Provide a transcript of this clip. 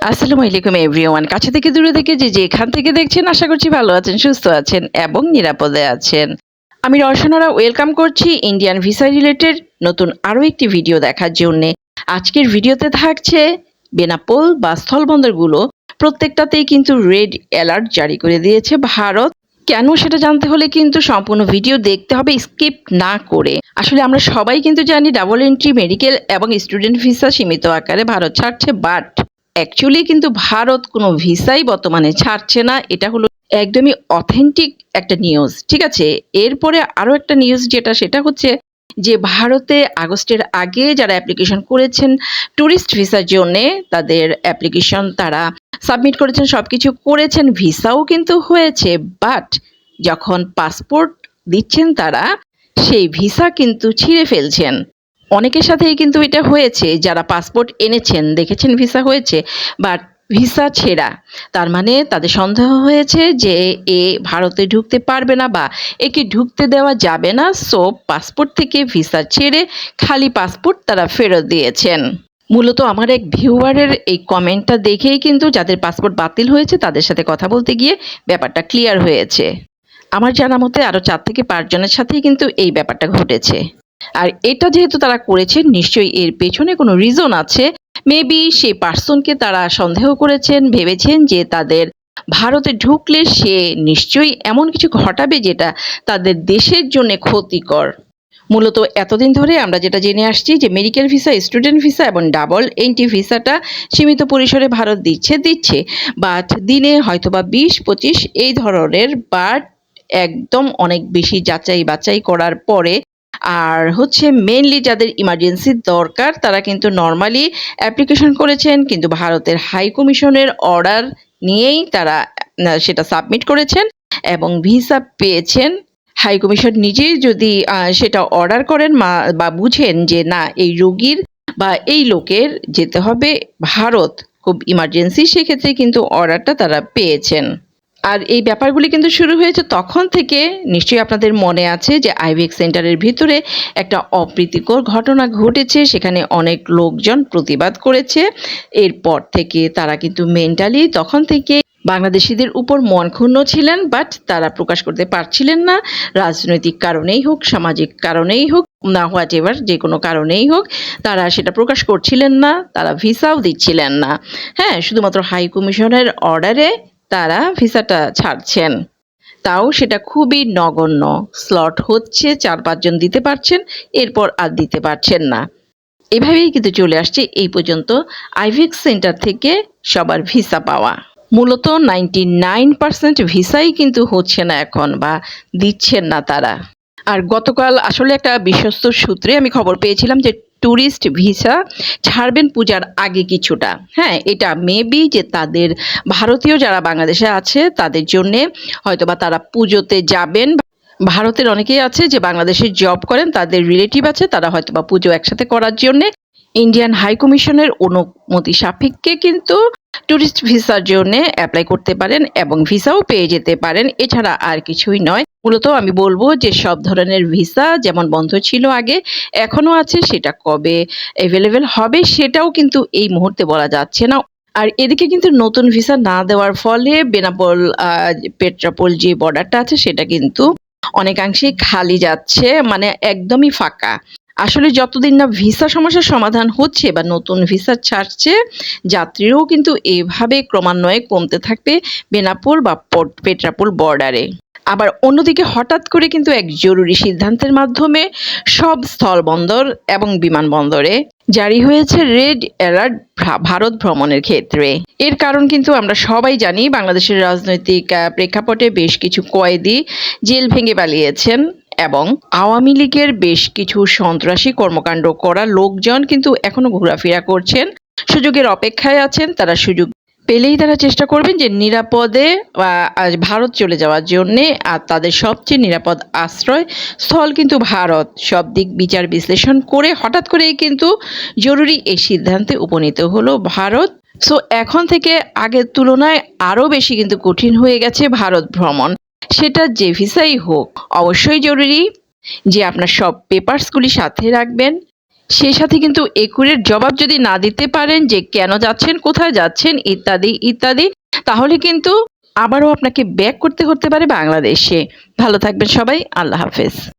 আসসালামু আলাইকুম এভরিওয়ান। কাছে থেকে দূরে থেকে যে যেখান থেকে দেখছেন আশা করছি ভালো আছেন, সুস্থ আছেন এবং নিরাপদে আছেন। আমি রওশনারা ওয়েলকাম করছি ইন্ডিয়ান ভিসা রিলেটেড নতুন আরও একটি ভিডিও দেখার জন্যে। আজকের ভিডিওতে থাকছে বেনাপোল বা স্থলবন্দরগুলো প্রত্যেকটাতেই কিন্তু রেড অ্যালার্ট জারি করে দিয়েছে ভারত। কেন সেটা জানতে হলে কিন্তু সম্পূর্ণ ভিডিও দেখতে হবে স্কিপ না করে। আসলে আমরা সবাই কিন্তু জানি ডাবল এন্ট্রি মেডিকেল এবং স্টুডেন্ট ভিসা সীমিত আকারে ভারত ছাড়ছে, বাট অ্যাকচুয়ালি কিন্তু ভারত কোনো ভিসাই বর্তমানে ছাড়ছে না। এটা হলো একদমই অথেন্টিক একটা নিউজ, ঠিক আছে। এরপরে আরও একটা নিউজ যেটা সেটা হচ্ছে যে ভারতে আগস্টের আগে যারা অ্যাপ্লিকেশন করেছেন ট্যুরিস্ট ভিসার জন্যে তাদের অ্যাপ্লিকেশন তারা সাবমিট করেছেন, সব কিছু করেছেন, ভিসাও কিন্তু হয়েছে, বাট যখন পাসপোর্ট দিচ্ছেন তারা সেই ভিসা কিন্তু ছিঁড়ে ফেলছেন। অনেকের সাথেই কিন্তু এটা হয়েছে, যারা পাসপোর্ট এনেছেন দেখেছেন ভিসা হয়েছে বাট ভিসা ছেঁড়া। তার মানে তাদের সন্দেহ হয়েছে যে এ ভারতে ঢুকতে পারবে না বা একে ঢুকতে দেওয়া যাবে না, সো পাসপোর্ট থেকে ভিসা ছেড়ে খালি পাসপোর্ট তারা ফেরত দিয়েছেন। মূলত আমার এক ভিউয়ারের এই কমেন্টটা দেখেই কিন্তু যাদের পাসপোর্ট বাতিল হয়েছে তাদের সাথে কথা বলতে গিয়ে ব্যাপারটা ক্লিয়ার হয়েছে। আমার জানা মতে আরও 4 থেকে 5 জনের সাথেই কিন্তু এই ব্যাপারটা ঘটেছে। আর এটা যেহেতু তারা করেছে নিশ্চয়ই এর পেছনে কোনো রিজন আছে। মেবি সেই পার্সনকে তারা সন্দেহ করেছেন, ভেবেছেন যে তাদের ভারতে ঢুকলে সে নিশ্চয়ই এমন কিছু ঘটাবে যেটা তাদের দেশের জন্য ক্ষতিকর। মূলত এতদিন ধরে আমরা যেটা জেনে আসছি যে মেডিকেল ভিসা, স্টুডেন্ট ভিসা এবং ডাবল এন্ট্রি ভিসাটা সীমিত পরিসরে ভারত দিচ্ছে, বাট দিনে হয়তোবা 20-25 এই ধরনের, বাট একদম অনেক বেশি যাচাই বাছাই করার পরে। আর হচ্ছে মেইনলি যাদের ইমার্জেন্সি দরকার তারা কিন্তু নর্মালি অ্যাপ্লিকেশন করেছেন, কিন্তু ভারতের হাই কমিশনের অর্ডার নিয়েই তারা সেটা সাবমিট করেছেন এবং ভিসা পেয়েছেন। হাই কমিশন নিজেই যদি সেটা অর্ডার করেন বা বুঝেন যে না এই রোগীর বা এই লোকের যেতে হবে ভারত খুব ইমার্জেন্সি, সেক্ষেত্রে কিন্তু অর্ডারটা তারা পেয়েছেন। আর এই ব্যাপারগুলি কিন্তু শুরু হয়েছে তখন থেকে। নিশ্চয়ই আপনাদের মনে আছে যে আইভিএক্স সেন্টারের ভিতরে একটা অপ্রীতিকর ঘটনা ঘটেছে, সেখানে অনেক লোকজন প্রতিবাদ করেছে। এরপর থেকে তারা কিন্তু মেন্টালি তখন থেকে বাংলাদেশিদের উপর মন ক্ষুণ্ণ ছিলেন, বাট তারা প্রকাশ করতে পারছিলেন না। রাজনৈতিক কারণেই হোক, সামাজিক কারণেই হোক, না হোয়াট এভার, যে কোনো কারণেই হোক তারা সেটা প্রকাশ করছিলেন না, তারা ভিসাও দিচ্ছিলেন না। হ্যাঁ, শুধুমাত্র হাই কমিশনের অর্ডারে তারা ভিসাটা ছাড়ছেন, তাও সেটা খুবই নগণ্য। স্লট হচ্ছে 4-5 জন দিতে পারছেন, এরপর আর দিতে পারছেন না। এভাবেই কিন্তু চলে আসছে এই পর্যন্ত আইভিএক্স সেন্টার থেকে সবার ভিসা পাওয়া। মূলত 99% ভিসাই কিন্তু হচ্ছে না এখন, বা দিচ্ছেন না তারা। আর গতকাল আসলে একটা বিশ্বস্ত সূত্রে আমি খবর পেয়েছিলাম যে ট্যুরিস্ট ভিসা ছাড়বেন পূজার আগে কিছুটা। হ্যাঁ, এটা মেবি যে তাদের ভারতীয় যারা বাংলাদেশে আছে তাদের জন্যে হয়তোবা তারা পুজোতে যাবেন। ভারতের অনেকেই আছে যে বাংলাদেশে জব করেন, তাদের রিলেটিভ আছে, তারা হয়তোবা পুজো একসাথে করার জন্যে ইন্ডিয়ান হাই কমিশনের অনুমতি সাপেক্ষে কিন্তু ট্যুরিস্ট ভিসার জন্য অ্যাপ্লাই করতে পারেন এবং ভিসাও পেয়ে যেতে পারেন। এছাড়া আর কিছুই নয়। মূলত আমি বলবো যে সব ধরনের ভিসা যেমন বন্ধ ছিল আগে, এখনো আছে, সেটা কবে অ্যাভেলেবেল হবে সেটাও কিন্তু এই মুহূর্তে বলা যাচ্ছে না। আর এদিকে কিন্তু নতুন ভিসা না দেওয়ার ফলে বেনাপোল পেট্রাপোল যে বর্ডারটা আছে সেটা কিন্তু অনেকাংশেই খালি যাচ্ছে, মানে একদমই ফাঁকা। আসলে যতদিন না ভিসা সমস্যার সমাধান হচ্ছে বা নতুন ভিসা ছাড়ছে, যাত্রীরাও কিন্তু এভাবে ক্রমান্বয়ে কমতে থাকবে বেনাপোল বা পেট্রাপোল বর্ডারে। আবার অন্যদিকে হঠাৎ করে কিন্তু এক জরুরি সিদ্ধান্তের মাধ্যমে সব স্থলবন্দর এবং বিমানবন্দরে জারি হয়েছে রেড অ্যালার্ট ভারত ভ্রমণের ক্ষেত্রে। এর কারণ কিন্তু আমরা সবাই জানি, বাংলাদেশের রাজনৈতিক প্রেক্ষাপটে বেশ কিছু কয়েদি জেল ভেঙে পালিয়েছেন এবং আওয়ামী লীগের বেশ কিছু সন্ত্রাসী কর্মকাণ্ড করা লোকজন কিন্তু এখনো ঘোরাফেরা করছেন, সুযোগের অপেক্ষায় আছেন। তারা সুযোগ পেলেই তারা চেষ্টা করবেন যে নিরাপদে ভারত চলে যাওয়ার জন্যে। আর তাদের সবচেয়ে নিরাপদ আশ্রয় স্থল কিন্তু ভারত। সব দিক বিচার বিশ্লেষণ করে হঠাৎ করেই কিন্তু জরুরি এই সিদ্ধান্তে উপনীত হলো ভারত। সো এখন থেকে আগের তুলনায় আরও বেশি কিন্তু কঠিন হয়ে গেছে ভারত ভ্রমণ। সেটা যে ভিসাই হোক, অবশ্যই জরুরি যে আপনার সব পেপারসগুলি সাথে রাখবেন সেই সাথে কিন্তু একুরেট জবাব যদি না দিতে পারেন যে কেন যাচ্ছেন, কোথায় যাচ্ছেন ইত্যাদি ইত্যাদি, তাহলে কিন্তু আবারও আপনাকে ব্যাক করতে হতে পারে বাংলাদেশে। ভালো থাকবেন সবাই, আল্লাহ হাফেজ।